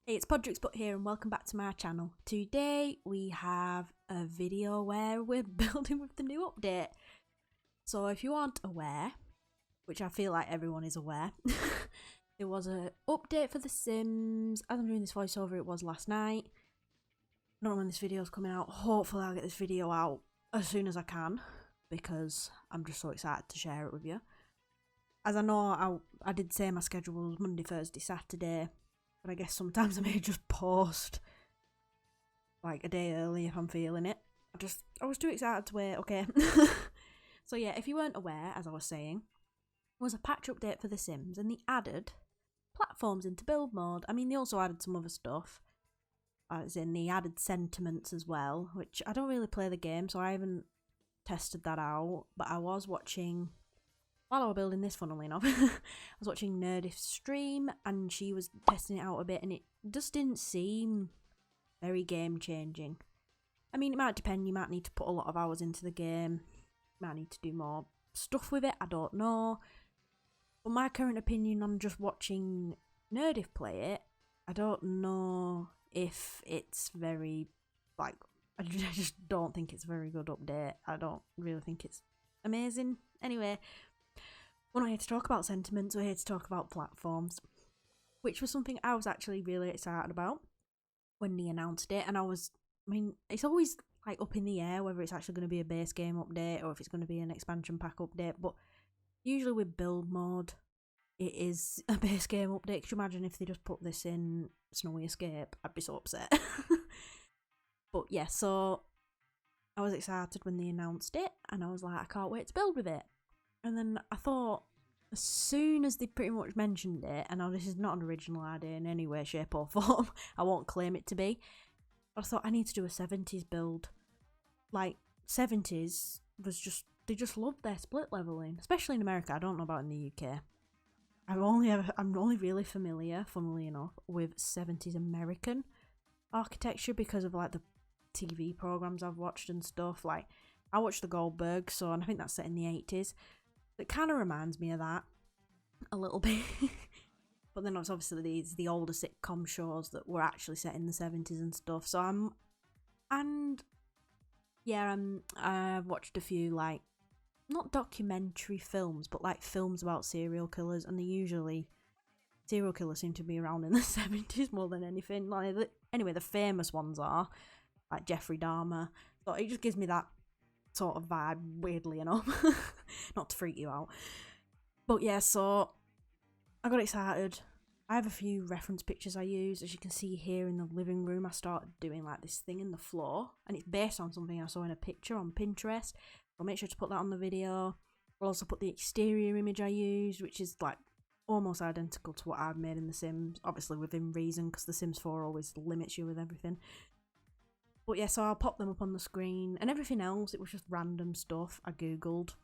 Hey, it's Podrickspot here and welcome back to my channel. Today we have a video where we're building with the new update. So if you aren't aware, which I feel like everyone is aware, there was an update for The Sims. As I'm doing this voiceover, it was last night. I don't know when this video is coming out. Hopefully I'll get this video out as soon as I can because I'm just so excited to share it with you. As I know, I did say my schedule was Monday, Thursday, Saturday. But I guess sometimes I may just post like a day early if I'm feeling it. I was too excited to wait, okay. So yeah, if you weren't aware, as I was saying, it was a patch update for The Sims and they added platforms into build mode. I mean, they also added some other stuff. As in, they added sentiments as well, which I don't really play the game, so I haven't tested that out. But I was watching... While I was building this, funnily enough, I was watching Nerdyth's stream and she was testing it out a bit and it just didn't seem very game changing. I mean, it might depend, you might need to put a lot of hours into the game, you might need to do more stuff with it, I don't know. But my current opinion on just watching Nerdyth play it, I don't know if it's very, like, I just don't think it's a very good update. I don't really think it's amazing. Anyway, we're not here to talk about sentiments, we're here to talk about platforms, which was something I was actually really excited about when they announced it. And I mean, it's always like up in the air whether it's actually going to be a base game update or if it's going to be an expansion pack update, but usually with build mode, it is a base game update. Could you imagine if they just put this in Snowy Escape? I'd be so upset. But yeah, so I was excited when they announced it and I was like, I can't wait to build with it. And then I thought, as soon as they pretty much mentioned it, and now this is not an original idea in any way, shape or form, I won't claim it to be, but I thought I need to do a 70s build. Like, 70s was just, they just loved their split leveling, especially in America. I don't know about in the UK. I'm only really familiar, funnily enough, with 70s American architecture because of like the TV programs I've watched and stuff. Like, I watched The Goldbergs, so, and I think that's set in the 80s. It kind of reminds me of that a little bit. But then it's obviously the older sitcom shows that were actually set in the 70s and stuff. So I've watched a few, like, not documentary films, but like films about serial killers, and serial killers seem to be around in the 70s more than anything. Like, anyway, the famous ones are like Jeffrey Dahmer. So it just gives me that sort of vibe, weirdly enough. Not to freak you out, but yeah, so I got excited. I have a few reference pictures I use. As you can see here in the living room, I started doing like this thing in the floor, and it's based on something I saw in a picture on Pinterest. I'll make sure to put that on the video. I'll also put the exterior image I used, which is like almost identical to what I've made in The Sims, obviously within reason, because The Sims 4 always limits you with everything. But yeah, so I'll pop them up on the screen, and everything else, it was just random stuff I googled,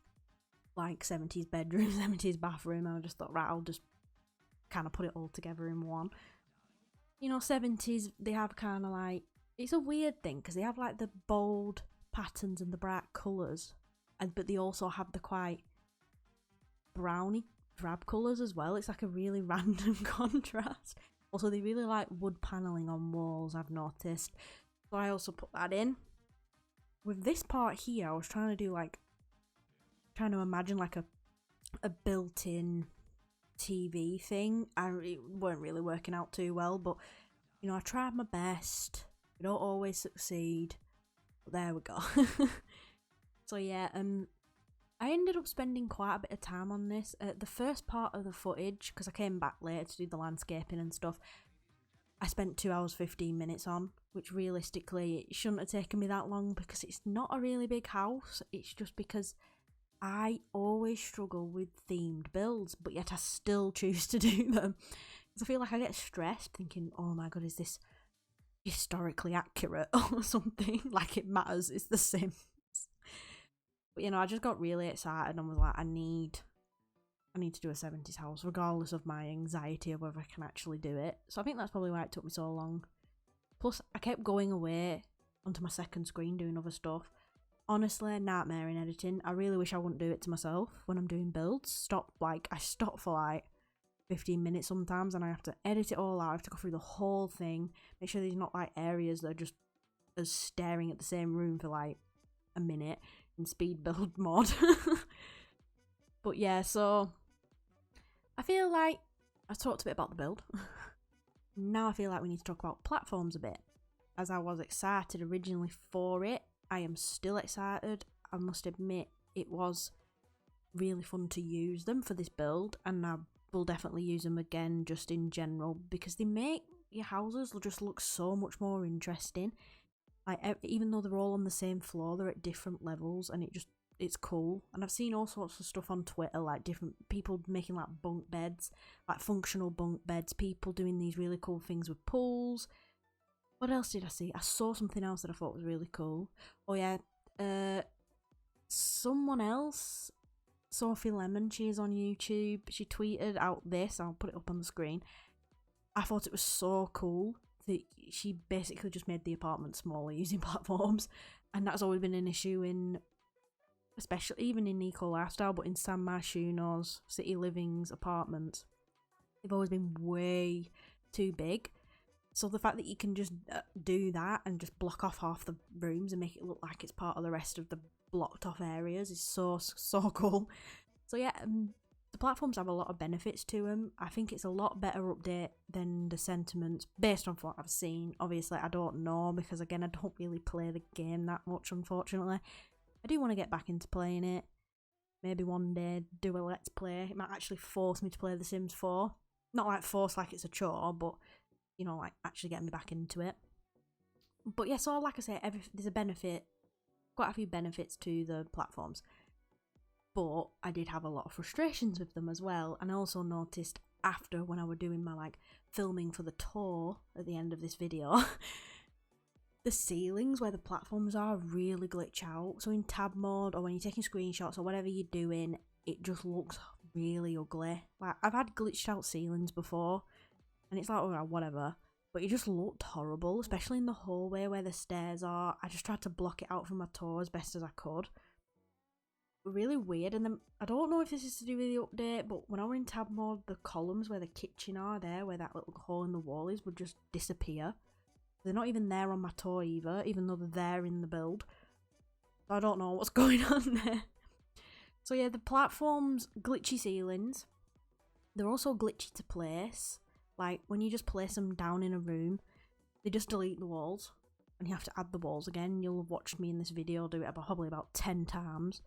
like 70s bedroom, 70s bathroom, and I just thought, right, I'll just kind of put it all together in one. You know, 70s, they have kind of like, it's a weird thing, because they have like the bold patterns and the bright colours, but they also have the quite browny, drab colours as well. It's like a really random contrast. Also, they really like wood panelling on walls, I've noticed. So I also put that in. With this part here, I was trying to imagine like a built-in TV thing. It weren't really working out too well, but you know, I tried my best. I don't always succeed, but there we go. So yeah, I ended up spending quite a bit of time on this. The first part of the footage, because I came back later to do the landscaping and stuff, I spent 2 hours 15 minutes on, which realistically it shouldn't have taken me that long because it's not a really big house. It's just because I always struggle with themed builds, but yet I still choose to do them. Because I feel like I get stressed thinking, oh my god, is this historically accurate or something? Like it matters, it's The Sims. But you know, I just got really excited and was like, I need to do a 70s house, regardless of my anxiety of whether I can actually do it. So I think that's probably why it took me so long. Plus, I kept going away onto my second screen doing other stuff. Honestly, nightmare in editing. I really wish I wouldn't do it to myself when I'm doing builds. I stopped for like 15 minutes sometimes, and I have to edit it all out. I have to go through the whole thing, make sure there's not like areas that are just as staring at the same room for like a minute in speed build mod. But yeah, so I feel like I talked a bit about the build. Now I feel like we need to talk about platforms a bit. As I was excited originally for it, I am still excited. I must admit it was really fun to use them for this build, and I will definitely use them again just in general because they make your houses just look so much more interesting. Like, even though they're all on the same floor, they're at different levels, and it's cool. And I've seen all sorts of stuff on Twitter, like different people making like bunk beds, like functional bunk beds, people doing these really cool things with pools. What else did I see? I saw something else that I thought was really cool. Oh yeah, someone else, Sophie Lemon, she is on YouTube, she tweeted out this, I'll put it up on the screen. I thought it was so cool that she basically just made the apartment smaller using platforms, and that's always been an issue in, especially even in Eco Lifestyle, but in San Marchuno's City Living's apartments, they've always been way too big. So the fact that you can just do that and just block off half the rooms and make it look like it's part of the rest of the blocked off areas is so cool. So yeah, the platforms have a lot of benefits to them. I think it's a lot better update than the Sentiments based on what I've seen. Obviously I don't know because again I don't really play the game that much, unfortunately. I do want to get back into playing it. Maybe one day do a let's play. It might actually force me to play The Sims 4. Not like force like it's a chore, but you know, like actually getting me back into it. But yeah, so like I say, there's a benefit, quite a few benefits to the platforms. But I did have a lot of frustrations with them as well. And I also noticed after, when I were doing my like filming for the tour at the end of this video, the ceilings where the platforms are really glitch out. So in tab mode, or when you're taking screenshots or whatever you're doing, it just looks really ugly. Like, I've had glitched out ceilings before, and it's like, oh, whatever. But it just looked horrible, especially in the hallway where the stairs are. I just tried to block it out from my toe as best as I could. Really weird. And then, I don't know if this is to do with the update, but when I were in tab mode, the columns where the kitchen are there, where that little hole in the wall is, would just disappear. They're not even there on my toe either, even though they're there in the build. So I don't know what's going on there. So yeah, the platforms, glitchy ceilings. They're also glitchy to place. Like, when you just place them down in a room, they just delete the walls, and you have to add the walls again. You'll have watched me in this video do it probably about 10 times.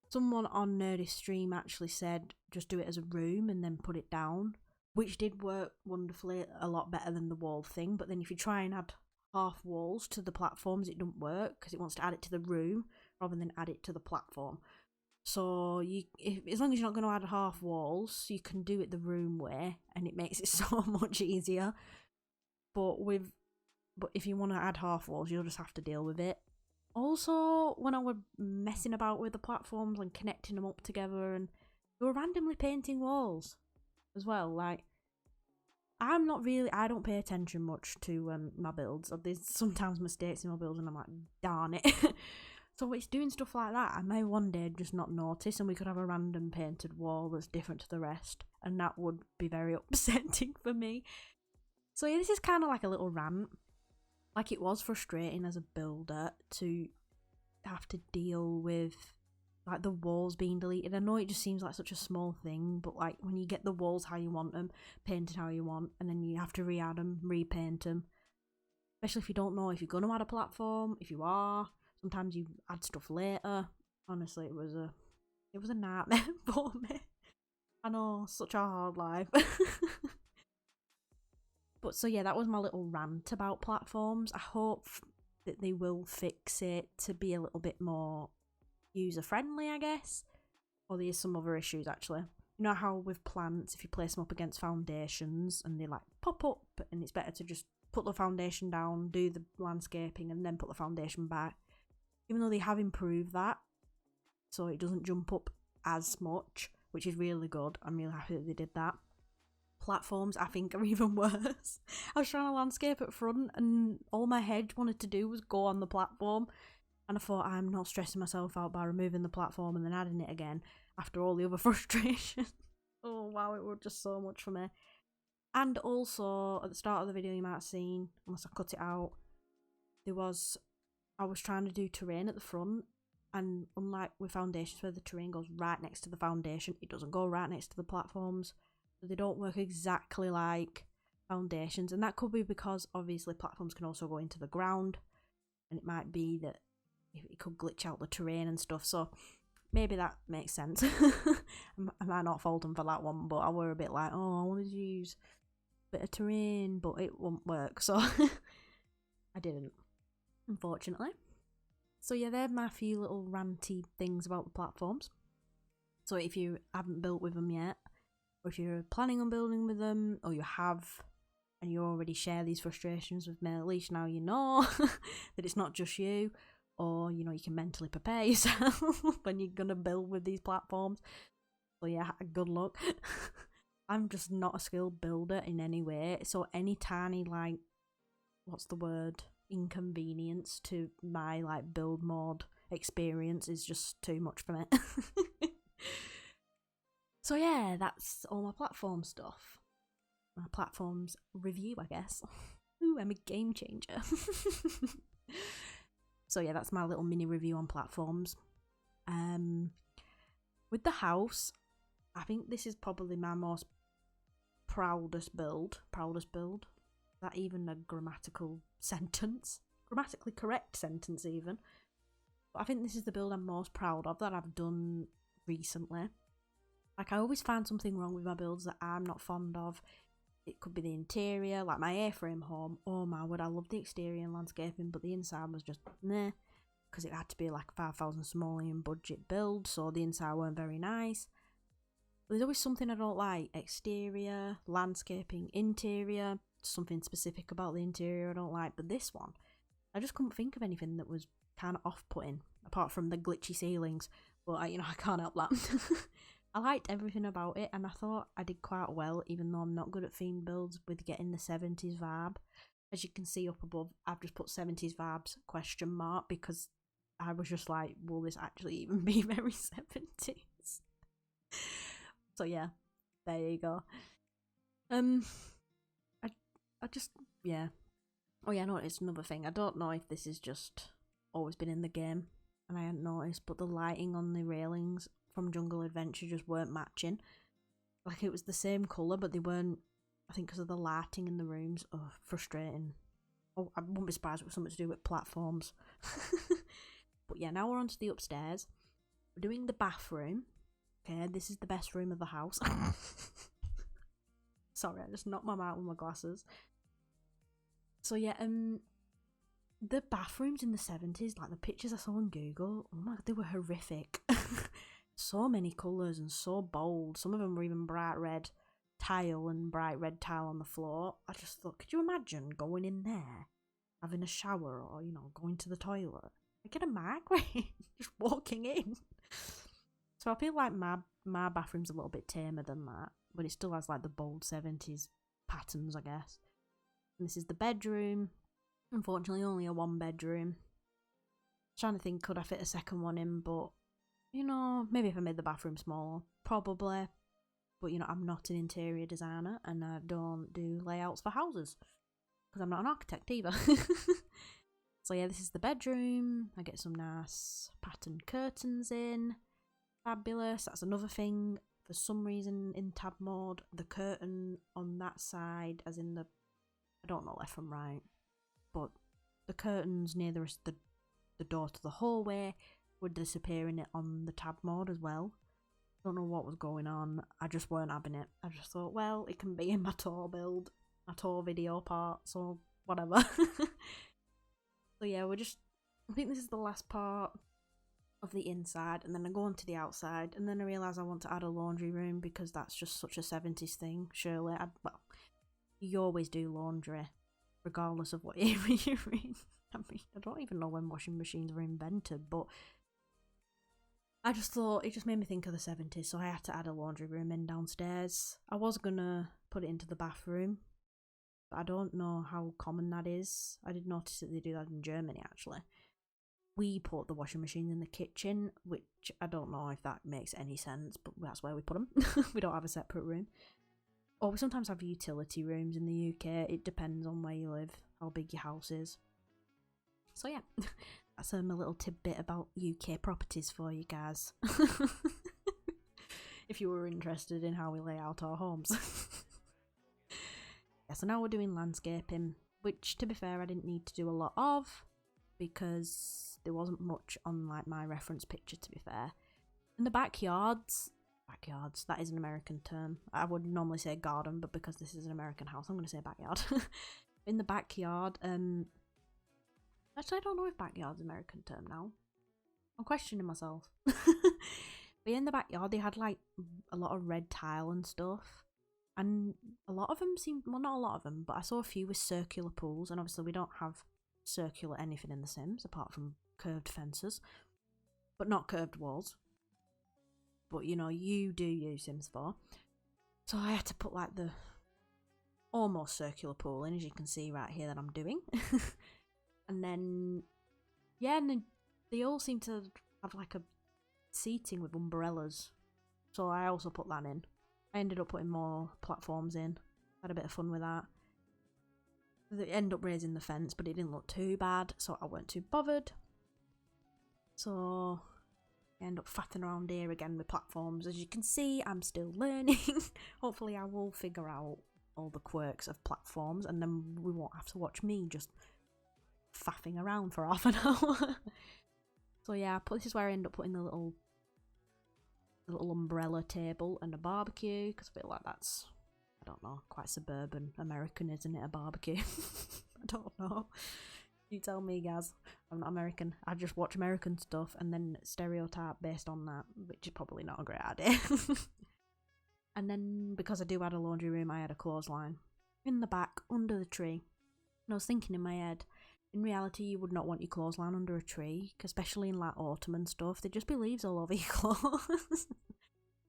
Someone on Nerdyth stream actually said just do it as a room and then put it down, which did work wonderfully, a lot better than the wall thing. But then if you try and add half walls to the platforms, it doesn't work because it wants to add it to the room rather than add it to the platform. So as long as you're not going to add half walls, you can do it the room way, and it makes it so much easier. But if you want to add half walls, you'll just have to deal with it. Also, when I was messing about with the platforms and connecting them up together, and they were randomly painting walls as well. Like, I don't pay attention much to my builds. There's sometimes mistakes in my builds, and I'm like, darn it. So it's doing stuff like that. I may one day just not notice, and we could have a random painted wall that's different to the rest, and that would be very upsetting for me. So yeah, this is kind of like a little rant. Like, it was frustrating as a builder to have to deal with like the walls being deleted. I know it just seems like such a small thing, but like when you get the walls how you want them, painted how you want, and then you have to re-add them, repaint them. Especially if you don't know if you're going to add a platform. If you are, sometimes you add stuff later. Honestly, it was a nightmare for me. I know, such a hard life. But so yeah, that was my little rant about platforms. I hope that they will fix it to be a little bit more user friendly, I guess. Or there's some other issues actually. You know how with plants, if you place them up against foundations and they like pop up, and it's better to just put the foundation down, do the landscaping, and then put the foundation back. Even though they have improved that, so it doesn't jump up as much, which is really good. I'm really happy that they did that. Platforms, I think, are even worse. I was trying to landscape at front, and all my head wanted to do was go on the platform, and I thought, I'm not stressing myself out by removing the platform and then adding it again after all the other frustration. Oh wow, it was just so much for me. And also, at the start of the video you might have seen, unless I cut it out, I was trying to do terrain at the front, and unlike with foundations where the terrain goes right next to the foundation, it doesn't go right next to the platforms. So they don't work exactly like foundations, and that could be because obviously platforms can also go into the ground, and it might be that it could glitch out the terrain and stuff, so maybe that makes sense. I might not fault them for that one, but I were a bit like, oh, I wanted to use a bit of terrain, but it won't work, so I didn't, unfortunately. So yeah, they're my few little ranty things about the platforms. So if you haven't built with them yet, or if you're planning on building with them, or you have and you already share these frustrations with me, at least now you know that it's not just you, or you know, you can mentally prepare yourself when you're gonna build with these platforms. So yeah, good luck. I'm just not a skilled builder in any way, so any tiny, like, what's the word, inconvenience to my like build mod experience is just too much for me. So yeah, that's all my platform stuff. My platforms review, I guess. Ooh, I'm a game changer. So yeah, that's my little mini review on platforms. With the house, I think this is probably my most proudest build. Is that even a grammatical sentence? Grammatically correct sentence even. But I think this is the build I'm most proud of that I've done recently. Like, I always find something wrong with my builds that I'm not fond of. It could be the interior, like my A-frame home. Oh my word, I love the exterior and landscaping, but the inside was just meh, because it had to be like a 5,000 Somalian budget build, so the inside weren't very nice. But there's always something I don't like. Exterior, landscaping, interior, something specific about the interior I don't like. But this one, I just couldn't think of anything that was kind of off-putting, apart from the glitchy ceilings. But I can't help that. I liked everything about it, and I thought I did quite well, even though I'm not good at themed builds with getting the 70s vibe. As you can see up above, I've just put 70s vibes ? Because I was just like, will this actually even be very 70s? So yeah, there you go. I just, yeah. Oh yeah, no, it's another thing. I don't know if this has just always been in the game and I hadn't noticed, but the lighting on the railings from Jungle Adventure just weren't matching. Like, it was the same colour, but they weren't, I think because of the lighting in the rooms. Oh, frustrating. Oh, I wouldn't be surprised if it was something to do with platforms. But yeah, now we're on to the upstairs. We're doing the bathroom. Okay, this is the best room of the house. Sorry, I just knocked my mouth with my glasses. So yeah, the bathrooms in the 70s, like the pictures I saw on Google, oh my god, they were horrific. So many colours and so bold. Some of them were even bright red tile and bright red tile on the floor. I just thought, could you imagine going in there, having a shower, or, going to the toilet? I get a migraine just walking in. So I feel like my bathroom's a little bit tamer than that, but it still has like the bold 70s patterns, I guess. And this is the bedroom. Unfortunately, only a one bedroom. Trying to think, could I fit a second one in, but maybe if I made the bathroom smaller, probably. But I'm not an interior designer, and I don't do layouts for houses because I'm not an architect either. So yeah, this is the bedroom. I get some nice patterned curtains in. Fabulous. That's another thing. For some reason in tab mode, the curtain on that side, as in I don't know left from right, but the curtains near the door to the hallway were disappearing on the tab mode as well. Don't know what was going on. I just weren't having it. I just thought, well, it can be in my tour build, my tour video part, so whatever. So yeah, I think this is the last part of the inside, and then I go on to the outside, and then I realise I want to add a laundry room because that's just such a 70s thing, surely. Well, you always do laundry, regardless of what era you're in. I mean, I don't even know when washing machines were invented, but I just thought, it just made me think of the 70s, so I had to add a laundry room in downstairs. I was gonna put it into the bathroom, but I don't know how common that is. I did notice that they do that in Germany, actually. we put the washing machine in the kitchen, which I don't know if that makes any sense, but that's where we put them. We don't have a separate room. Or we sometimes have utility rooms in the UK. It depends on where you live, how big your house is. So yeah, that's a little tidbit about UK properties for you guys. If you were interested in how we lay out our homes. Yeah, so now we're doing landscaping, which to be fair I didn't need to do a lot of, because there wasn't much on like my reference picture, to be fair. In the backyards, that is an American term. I would normally say garden, but because this is an American house, I'm going to say backyard. In the backyard, actually I don't know if backyard's an American term now. I'm questioning myself. But in the backyard they had like a lot of red tile and stuff, and a lot of them seemed, well, not a lot of them, but I saw a few with circular pools, and obviously we don't have circular anything in The Sims apart from curved fences, but not curved walls. But you know, you do use Sims 4. So I had to put like the almost circular pool in, as you can see right here that I'm doing. And then, yeah, and then they all seem to have like a seating with umbrellas. So I also put that in. I ended up putting more platforms in. Had a bit of fun with that. They end up raising the fence, but it didn't look too bad, so I weren't too bothered. So I end up faffing around here again with platforms. As you can see, I'm still learning. Hopefully I will figure out all the quirks of platforms, and then we won't have to watch me just faffing around for half an hour. So yeah, this is where I end up putting the little umbrella table and a barbecue, because I feel like that's, I don't know, quite suburban American, isn't it, a barbecue? I don't know. You tell me, guys. I'm not American. I just watch American stuff and then stereotype based on that, which is probably not a great idea. And then, because I do add a laundry room, I had a clothesline in the back under the tree. And I was thinking in my head, in reality, you would not want your clothesline under a tree, especially in like autumn and stuff. There'd just be leaves all over your clothes.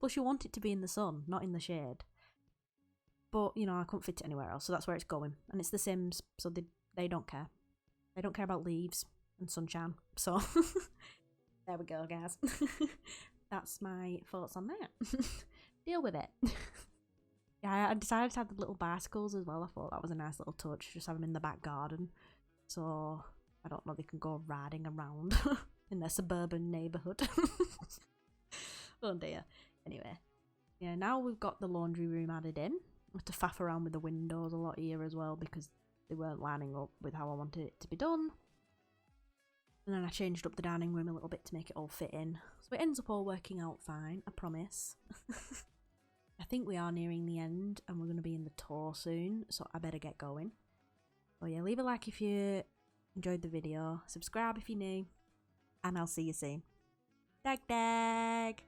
Plus, you want it to be in the sun, not in the shade. But, you know, I couldn't fit it anywhere else, so that's where it's going. And it's The Sims, so they don't care. They don't care about leaves and sunshine. So, there we go, guys. That's my thoughts on that. Deal with it. Yeah, I decided to have the little bicycles as well. I thought that was a nice little touch, just have them in the back garden. So, I don't know, they can go riding around in their suburban neighbourhood. Oh dear. Anyway, yeah, now we've got the laundry room added in. I have to faff around with the windows a lot here as well, because they weren't lining up with how I wanted it to be done. And then I changed up the dining room a little bit to make it all fit in. So it ends up all working out fine, I promise. I think we are nearing the end, and we're going to be in the tour soon, so I better get going. So yeah, leave a like if you enjoyed the video, subscribe if you're new, and I'll see you soon. Dag dag!